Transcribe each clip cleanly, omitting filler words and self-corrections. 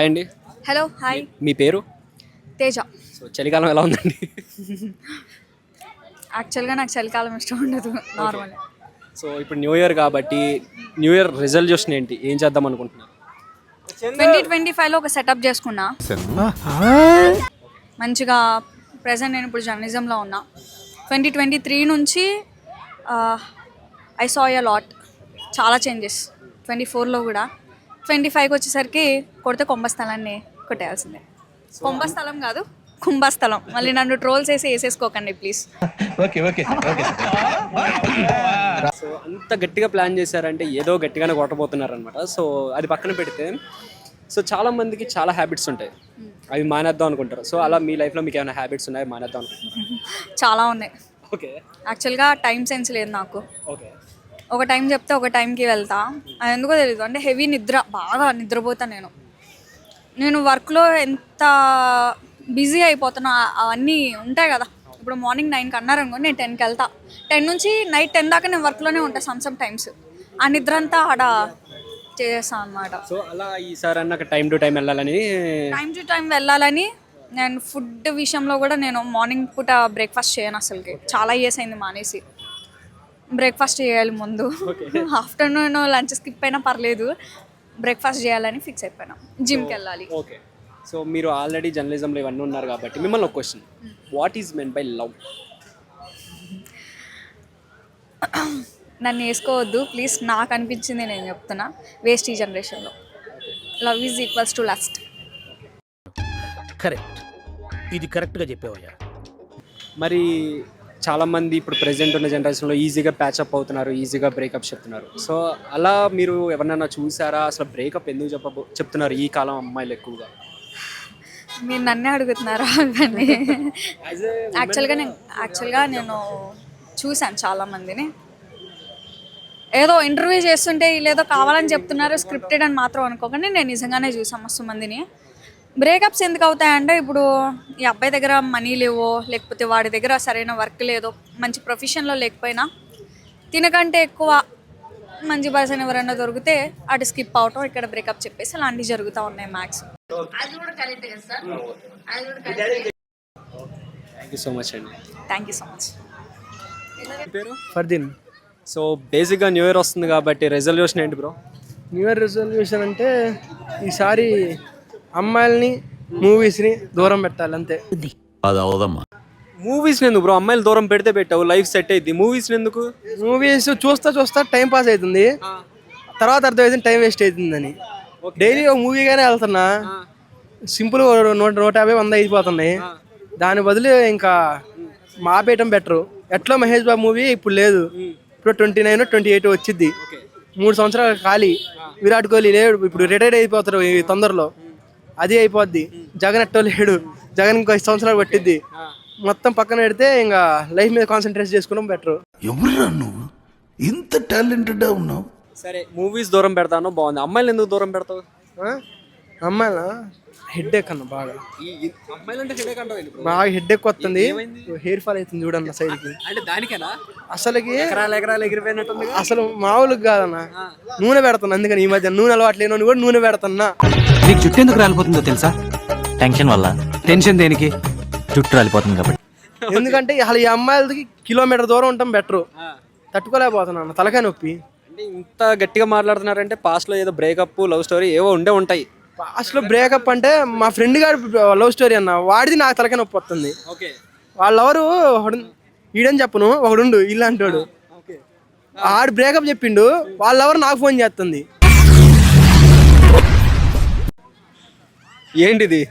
Hi అండి. Hello hi. మీ పేరు? తేజ. సో చలికాలం ఎలా ఉందండి? యాక్చువల్గా నాకు చలికాలం ఇష్టం ఉండదు నార్మల్. సో ఇప్పుడు న్యూ ఇయర్ కాబట్టి న్యూ ఇయర్ రిజల్యూషన్ ఏంటి, ఏం చేద్దాం అనుకుంటున్నారు? 2025లో ఒక సెటప్ చేసుకున్నా మంచిగా. ప్రజెంట్ నేను ఇప్పుడు జర్నలిజంలో ఉన్నా. 2023 నుంచి ఐ సా ఎ లాట్, చాలా చేంజెస్. 24లో కూడా 25కి వచ్చేసరికి కొడితే కుంభస్థలాన్ని కొట్టేయాల్సిందే. కుంభస్థలం కాదు, కుంభస్థలం. మళ్ళీ నన్ను ట్రోల్స్ వేసేసుకోకండి ప్లీజ్. సో అంత గట్టిగా ప్లాన్ చేశారంటే ఏదో గట్టిగానే కొట్టబోతున్నారు అనమాట. సో అది పక్కన పెడితే, సో చాలా మందికి చాలా హ్యాబిట్స్ ఉంటాయి, అవి మానేద్దాం అనుకుంటారు. సో అలా మీ లైఫ్లో మీకు ఏమైనా హ్యాబిట్స్ ఉన్నాయి మానేద్దాం అనుకుంటున్నారు? చాలా ఉన్నాయి. ఓకే. యాక్చువల్గా టైం సెన్స్ లేదు నాకు. ఓకే. ఒక టైం చెప్తే ఒక టైంకి వెళ్తా. అది ఎందుకో తెలీదు, అంటే హెవీ నిద్ర, బాగా నిద్రపోతా నేను వర్క్లో ఎంత బిజీ అయిపోతున్నా. అవన్నీ ఉంటాయి కదా. ఇప్పుడు మార్నింగ్ 9కి అన్నారనుకో, నేను 10కి వెళ్తా. 10 నుంచి నైట్ 10 దాకా నేను వర్క్లోనే ఉంటాను సమ్ టైమ్స్. ఆ నిద్ర అంతా ఆడ చేస్తాను అనమాట. సో అలా ఈసారి అన్న టైం టు టైం వెళ్ళాలని, నేను ఫుడ్ విషయంలో కూడా నేను మార్నింగ్ పూట బ్రేక్ఫాస్ట్ చేయను అసలుకి. చాలా ఇయర్స్ అయింది మానేసి. బ్రేక్ఫాస్ట్ చేయాలి ముందు. ఆఫ్టర్నూన్ లంచ్ స్కిప్ అయినా పర్లేదు, బ్రేక్ఫాస్ట్ చేయాలని ఫిక్స్ అయిపోయినా. జిమ్కి వెళ్ళాలి. ఓకే. సో మీరు ఆల్రెడీ జర్నలిజంలో ఇవన్నీ ఉన్నారు కాబట్టి మిమ్మల్ని ఒక question, what is men by love? నన్ను వేసుకోవద్దు ప్లీజ్, నాకు అనిపించింది నేను చెప్తున్నా. వేస్ట్ ఈ జనరేషన్లో. Love is equals to lust. Correct, ఇది కరెక్ట్గా చెప్పేవయ్యా. మరి చాలామంది ఇప్పుడు ప్రెజెంట్ ఉన్న జనరేషన్లో ఈజీగా ప్యాచప్ అవుతున్నారు, ఈజీగా బ్రేకప్ చెప్తున్నారు. సో అలా మీరు ఎవరినైనా చూసారా? అసలు బ్రేకప్ ఎందుకు చెప్తున్నారు ఈ కాలం అమ్మాయిలు ఎక్కువగా? మీరు నన్నే అడుగుతున్నారా? కానీ యాక్చువల్గా నేను చూశాను చాలామందిని. ఏదో ఇంటర్వ్యూ చేస్తుంటే వీళ్ళేదో కావాలని చెప్తున్నారు, స్క్రిప్టెడ్ అని మాత్రం అనుకోకండి. నేను నిజంగానే చూసాను మస్తు మందిని. బ్రేకప్స్ ఎందుకు అవుతాయంటే, ఇప్పుడు ఈ అబ్బాయి దగ్గర మనీ లేవో, లేకపోతే వాడి దగ్గర సరైన వర్క్ లేదో, మంచి ప్రొఫెషన్లో లేకపోయినా, తినకంటే ఎక్కువ మంచి పర్సన్ ఎవరైనా దొరికితే అటు స్కిప్ అవటం, ఇక్కడ బ్రేకప్ చెప్పేసి అలాంటివి జరుగుతూ ఉన్నాయి max. Thank you so much అండి. Thank you so much. పేరు? ఫర్దీన్. సో బేసిక్గా న్యూ ఇయర్ వస్తుంది కాబట్టి రెజల్యూషన్ ఏంటి బ్రో? న్యూ ఇయర్ రెజల్యూషన్ అంటే ఈసారి అమ్మాయిల్ని మూవీస్ని దూరం పెట్టాలి అంతే. మూవీస్ ఎందుకు బ్రో? అమ్మాయిలు దూరం పెడితే పెట్టావు, లైఫ్ సెట్ అయింది. మూవీస్ ఎందుకు? మూవీస్ చూస్తా టైం పాస్ అవుతుంది, తర్వాత అర్థమవుతుంది టైం వేస్ట్ అవుతుందని. డైలీ ఒక మూవీగానే వెళ్తున్నా, సింపుల్ 100-150 అయిపోతున్నాయి. దాని బదులు ఇంకా మాపేయటం బెటరు. ఎట్లా మహేష్ బాబు మూవీ ఇప్పుడు లేదు, ఇప్పుడు 29-28 వచ్చింది. 3 సంవత్సరాలు ఖాళీ. విరాట్ కోహ్లీ లేడు, ఇప్పుడు రిటైర్డ్ అయిపోతారు ఈ తొందరలో, అది అయిపోద్ది. జగన్ ఎట్టో లేడు, జగన్ ఇంకో 5 సంవత్సరాలు పట్టిద్ది. మొత్తం పక్కన పెడితే ఇంకా లైఫ్ మీద కాన్సన్ట్రేట్ చేసుకోవడం బెటర్. ఎవరురా నువ్వు ఇంత టాలెంటెడ్ ఉన్నావు? సరే, మూవీస్ దూరం పెడతాను బాగుంది, అమ్మాయిలు ఎందుకు దూరం పెడతావు? అమ్మాయిల హెడ్ ఎక్ అన్న బాగా హెడ్ ఎక్ వస్తుంది, హెయిర్ ఫాల్ అవుతుంది చూడన్న సైడ్ కి. అసలుకి అసలు మామూలుగా కాదన్న, నూనె పెడతాను. అందుకని ఈ మధ్య నూనె అలవాటు లేని కూడా నూనె పెడతాన్నా. నీకు జుట్టు ఎందుకు రాలిపోతుందో తెలుసా? టెన్షన్ వల్ల. టెన్షన్ దేనికి? జుట్టు రాలిపోతుంది కాబట్టి. ఎందుకంటే అసలు ఈ అమ్మాయిలకి కిలోమీటర్ దూరం ఉంటాం బెటరు. తట్టుకోలేకపోతున్నా, తలకాయ నొప్పి. అంటే ఇంత గట్టిగా మాట్లాడుతున్నారంటే పాస్ట్ లో ఏదో బ్రేకప్, లవ్ స్టోరీ ఏవో ఉంటాయి. పాస్ట్ లో బ్రేకప్ అంటే మా ఫ్రెండ్ గారి లవ్ స్టోరీ అన్న, వాడిది నాకు తలకాయ నొప్పి వస్తుంది. వాళ్ళెవరు ఈడని చెప్పను, ఒకడుండు ఇలాంటి వాడు. ఆడు బ్రేకప్ చెప్పిండు, వాళ్ళెవరు నాకు ఫోన్ చేస్తుంది. ఏంటిది?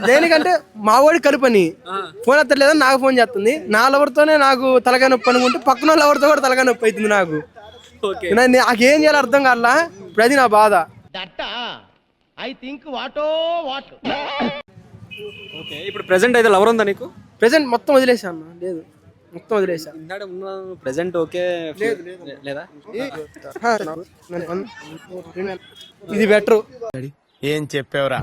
దేనికంటే మా వాడి కలుపని ఫోన్ ఎత్తలేదని నాకు ఫోన్ చేస్తుంది. నా లవర్తోనే నాకు తలకాయ నొప్పి అనుకుంటే పక్కన వాళ్ళ ఎవరితో కూడా తలకాయ నొప్పి అవుతుంది నాకు. నాకేం చేయాలి అర్థం కావట్లా. ఇప్పుడు అది నా బాధ. ఇప్పుడు ప్రెసెంట్ అయితే లవర్ ఉందా నీకు? ప్రెసెంట్ మొత్తం వదిలేసా అన్న, లేదు మొత్తం వదిలేసా. ప్రెసెంట్ ఓకే లేదా? ఇది బెటరు. ఏం చెప్పావురా?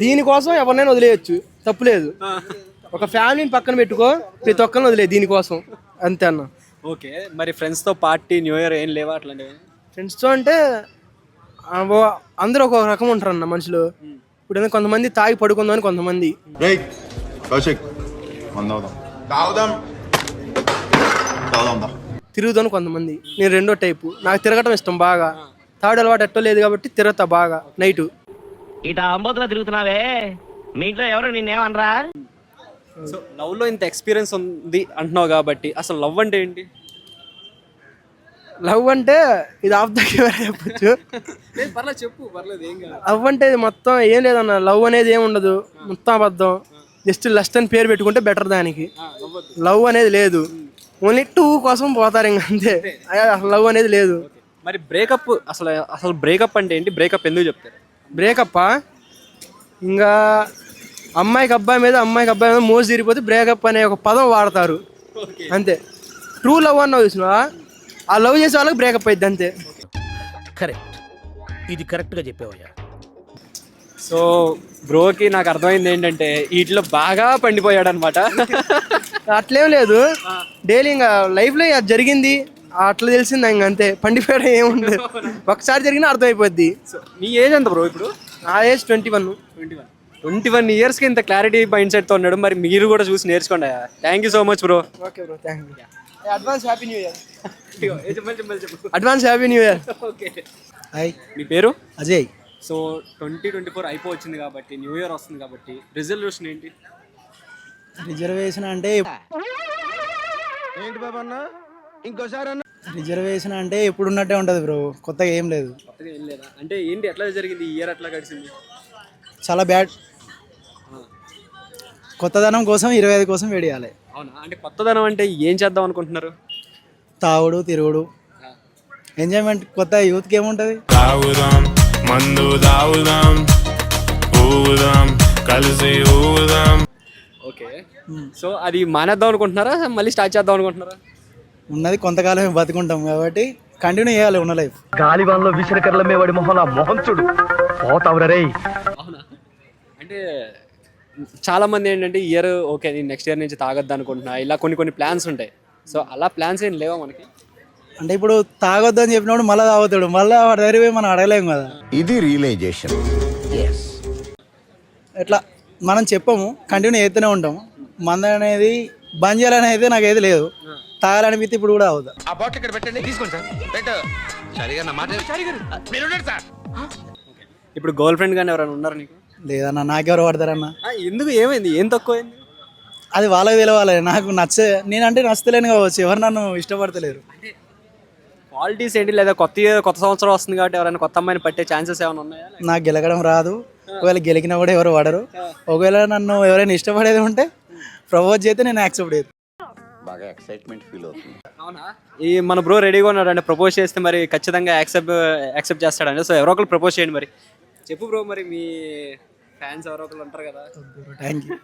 దీనికోసం ఎవరినైనా వదిలేయచ్చు, తప్పులేదు. ఒక ఫ్యామిలీని పక్కన పెట్టుకో, ప్రతి ఒక్కరిని వదిలే దీనికోసం, అంతే అన్న. ఓకే. మరి ఫ్రెండ్స్తో పార్టీ న్యూ ఇయర్ ఏం లేవా అట్లాంటివి? ఫ్రెండ్స్తో అంటే అందరూ ఒక రకం ఉంటారన్న మనుషులు. ఇప్పుడు ఏందో కొంతమంది తాగి పడుకుందామని కొంతమంది రైట్ కౌశిక్ మందవుదాం తాగుదాం తాగుదాం దా తిరుగుదాను కొంతమంది. నేను రెండో టైపు, నాకు తిరగటం ఇష్టం బాగా. తాడు అలవాటు ఎట్టో లేదు కాబట్టి తిరుగుతా బాగా నైటు. ఇట అంబోతులో తిరుగుతున్నావే, మీ ఇంట్లో ఎవరు నిన్నేమనరా? సో లవ్లో ఇంత ఎక్స్పీరియన్స్ ఉంది అంటున్నావు కాబట్టి అసలు లవ్ అంటే ఏంటి? లవ్ అంటే ఇది ఆఫ్ ద కెమెరా చెప్పచ్చు. పర్లేదు చెప్పు, పర్లేదు ఏం కాదు. లవ్ అంటే ఇది మొత్తం ఏం లేదన్న. లవ్ అనేది ఏమి ఉండదు, మొత్తం అబద్ధం. జస్ట్ లస్ట్ అని పేరు పెట్టుకుంటే బెటర్. దానికి లవ్ అనేది లేదు, ఓన్లీ టూ కోసం పోతారు ఇంక అంతే. అసలు లవ్ అనేది లేదు. మరి బ్రేకప్ అసలు బ్రేకప్ అంటే ఏంటి? బ్రేకప్ ఎందుకు చెప్తారు? బ్రేకప్ ఇంకా అమ్మాయికి అబ్బాయి మీద మోజు తీరిపోతే బ్రేకప్ అనే ఒక పదం వాడతారు అంతే. ట్రూ లవ్ అన్నావు చూసినా, ఆ లవ్ చేసే వాళ్ళకి బ్రేకప్ అయింది అంతే. కరెక్ట్, ఇది కరెక్ట్గా చెప్పావయ్యా. సో బ్రోకి నాకు అర్థమైంది ఏంటంటే వీటిలో బాగా పండిపోయాడు అనమాట. అట్లేం లేదు, డైలీ ఇంకా లైఫ్లో అది జరిగింది అట్లా తెలిసింది ఇంక అంతే. పండిపోయడం ఏముండదు, ఒకసారి జరిగినా అర్థమైపోద్ది. సో మీ ఏజ్ ఎంత బ్రో ఇప్పుడు? నా ఏజ్ 21. 21 ఇయర్స్కి ఇంత క్లారిటీ మైండ్ సెట్తో ఉన్నాడు. మరి మీరు కూడా చూసి నేర్చుకోండి. Thank you so much bro. Okay bro, thank you. Advance happy new year. చెప్పు. Advance happy new year. Okay. Hi, మీ పేరు? అజయ్. సో 2024 అయిపోవచ్చింది కాబట్టి, న్యూ ఇయర్ వస్తుంది కాబట్టి రిజల్యూషన్ ఏంటి? రిజర్వేషన్ అంటే ఏంటి బాబా అన్న ఇంకోసారి అన్న? రిజర్వేషన్ అంటే ఎప్పుడు ఉన్నట్టే ఉంటుంది బ్రో, కొత్తగా ఏం లేదు. కొత్తగా ఏం లేదా అంటే ఏంటి? ఎట్లా జరిగింది ఈ ఇయర్? ఎట్లా గడిచింది? చాలా బ్యాడ్. కొత్తదనం కోసం 25 కోసం వేడియాలి. అవునా? అంటే కొత్తదనం అంటే ఏం చేద్దాం అనుకుంటున్నారు? తాగుడు తిరుగుడు ఎంజాయ్మెంట్. కొత్త యూత్కి ఏముంటుంది? తాగుదాం మందు తాగుదాం ఊగుదాం కలిసి ఊగుదాం. ఓకే. సో అది మానేద్దాం అనుకుంటున్నారా, మళ్ళీ స్టార్ట్ చేద్దాం అనుకుంటున్నారా? ఉన్నది కొంతకాలమే బతుకుంటాం కాబట్టి కంటిన్యూ చేయాలి ఉన్న లైఫ్. గాలివాన్లో విసిరకర్ల మేవాడి మొహలా మొహం చూడు పోతావురా రే. అవునా? అంటే చాలా మంది ఏంటంటే ఇయర్ ఓకే నేను నెక్స్ట్ ఇయర్ నుంచి తాగొద్దు అనుకుంటున్నా, ఇలా కొన్ని ప్లాన్స్ ఉంటాయి. సో అలా ప్లాన్స్ ఏం లేవా మనకి? అంటే ఇప్పుడు తాగొద్దు అని చెప్పినప్పుడు మళ్ళీ తాగుతాడు, మళ్ళీ వాడి దగ్గర పోయి మనం అడగలేము కదా. ఇది రియలైజేషన్. ఎట్లా మనం చెప్పము, కంటిన్యూ చేస్తూనే ఉంటాము. మంద అనేది బంద్ చేయాలని అయితే నాకైతే లేదు. తాగాలనిపిస్తే ఇప్పుడు కూడా అవుతా. ఆ బాటిల్ ఇక్కడ పెట్టండి, తీసుకోండి సార్. పెట్టు. ఇప్పుడు గర్ల్ ఫ్రెండ్ కానీ ఎవరైనా ఉన్నారు నీకు? లేదన్నా, నాకెవరు పడతారన్నా? ఎందుకు? ఏమైంది? ఏం తక్కువైంది? అది వాళ్ళకి తెలవాలి. నాకు నేనంటే నచ్చలేను కావచ్చు, ఎవరు నన్ను ఇష్టపడతలేరు. క్వాలిటీస్ ఏంటి? లేదా కొత్త సంవత్సరం వస్తుంది కాబట్టి ఎవరైనా కొత్త అమ్మాయిని పట్టే ఛాన్సెస్ ఏమైనా ఉన్నాయా? నాకు గెలకడం రాదు, ఒకవేళ గెలికినా కూడా ఎవరు పడరు. ఒకవేళ నన్ను ఎవరైనా ఇష్టపడేది ఉంటే ప్రపోజ్ చేస్తే నేను యాక్సెప్ట్ చేస్తాను. బాగా ఎక్సైట్మెంట్ ఫీల్ అవుతుంది. అవునా? ఈ మన బ్రో రెడీగా ఉన్నాడు అంటే ప్రపోజ్ చేస్తే మరి ఖచ్చితంగా యాక్సెప్ట్ చేస్తాడండి. సో ఎవరో ఒకరు ప్రపోజ్ చేయండి. మరి చెప్పు బ్రో, మరి మీ ఫ్యాన్స్ ఎవరో ఒకరు ఉంటారు కదా. Thank you.